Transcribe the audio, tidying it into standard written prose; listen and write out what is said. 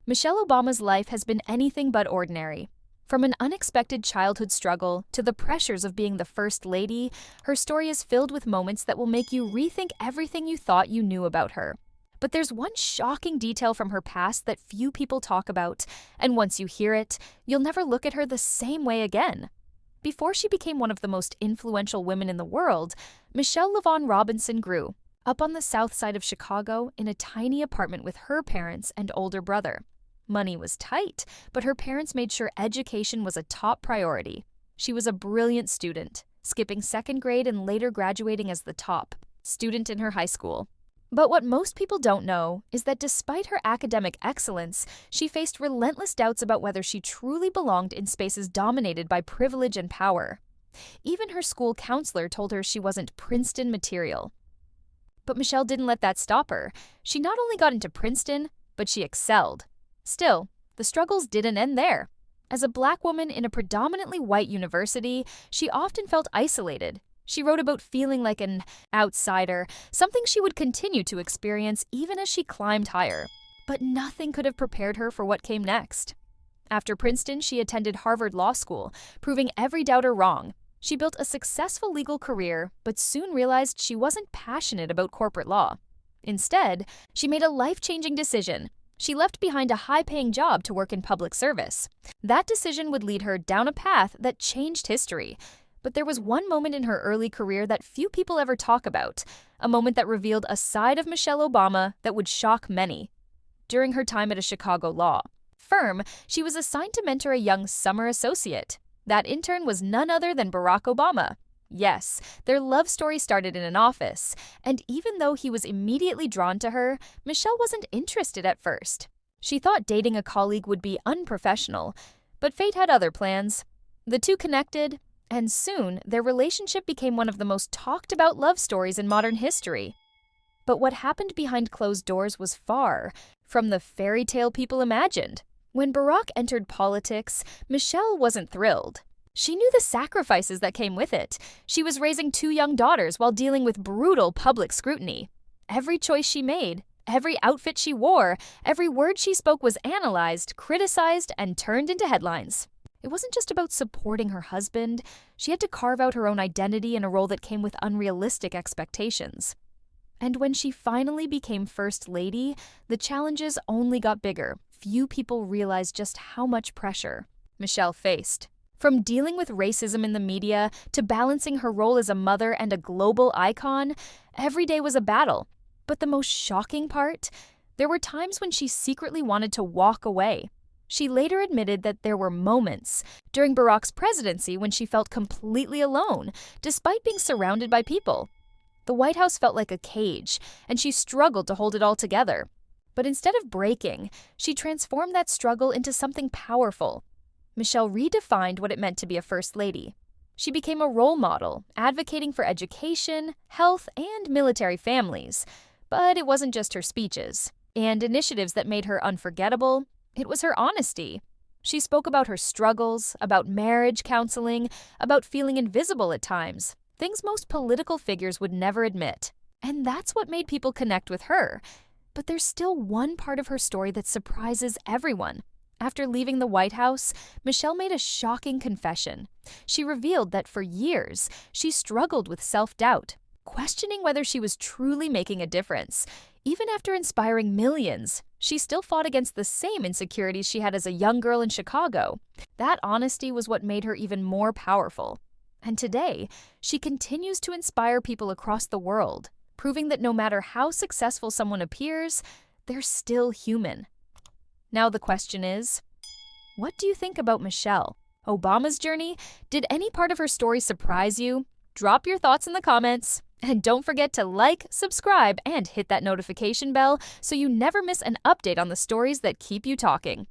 Michelle Obama's life has been anything but ordinary. From an unexpected childhood struggle to the pressures of being the First Lady, her story is filled with moments that will make you rethink everything you thought you knew about her. But there's one shocking detail from her past that few people talk about, and once you hear it, you'll never look at her the same way again. Before she became one of the most influential women in the world, Michelle LaVaughn Robinson grew up on the south side of Chicago in a tiny apartment with her parents and older brother. Money was tight, but her parents made sure education was a top priority. She was a brilliant student, skipping second grade and later graduating as the top student in her high school. But what most people don't know is that despite her academic excellence, she faced relentless doubts about whether she truly belonged in spaces dominated by privilege and power. Even her school counselor told her she wasn't Princeton material. But Michelle didn't let that stop her. She not only got into Princeton, but she excelled. Still, the struggles didn't end there. As a Black woman in a predominantly white university, she often felt isolated. She wrote about feeling like an outsider, something she would continue to experience even as she climbed higher. But nothing could have prepared her for what came next. After Princeton, she attended Harvard Law School, proving every doubter wrong. She built a successful legal career, but soon realized she wasn't passionate about corporate law. Instead, she made a life-changing decision. She left behind a high-paying job to work in public service. That decision would lead her down a path that changed history. But there was one moment in her early career that few people ever talk about, a moment that revealed a side of Michelle Obama that would shock many. During her time at a Chicago law firm, she was assigned to mentor a young summer associate. That intern was none other than Barack Obama. Yes, their love story started in an office, and even though he was immediately drawn to her, Michelle wasn't interested at first. She thought dating a colleague would be unprofessional, but fate had other plans. The two connected, and soon their relationship became one of the most talked about love stories in modern history. But what happened behind closed doors was far from the fairy tale people imagined. When Barack entered politics, Michelle wasn't thrilled. She knew the sacrifices that came with it. She was raising two young daughters while dealing with brutal public scrutiny. Every choice she made, every outfit she wore, every word she spoke was analyzed, criticized, and turned into headlines. It wasn't just about supporting her husband. She had to carve out her own identity in a role that came with unrealistic expectations. And when she finally became First Lady, the challenges only got bigger. Few people realized just how much pressure Michelle faced. From dealing with racism in the media to balancing her role as a mother and a global icon, every day was a battle. But the most shocking part? There were times when she secretly wanted to walk away. She later admitted that there were moments during Barack's presidency when she felt completely alone, despite being surrounded by people. The White House felt like a cage, and she struggled to hold it all together. But instead of breaking, she transformed that struggle into something powerful. Michelle redefined what it meant to be a First Lady. She became a role model, advocating for education, health, and military families. But it wasn't just her speeches and initiatives that made her unforgettable. It was her honesty. She spoke about her struggles, about marriage counseling, about feeling invisible at times, things most political figures would never admit. And that's what made people connect with her. But there's still one part of her story that surprises everyone. After leaving the White House, Michelle made a shocking confession. She revealed that for years, she struggled with self-doubt, questioning whether she was truly making a difference. Even after inspiring millions, she still fought against the same insecurities she had as a young girl in Chicago. That honesty was what made her even more powerful. And today, she continues to inspire people across the world, proving that no matter how successful someone appears, they're still human. Now the question is, what do you think about Michelle Obama's journey? Did any part of her story surprise you? Drop your thoughts in the comments. And don't forget to like, subscribe, and hit that notification bell so you never miss an update on the stories that keep you talking.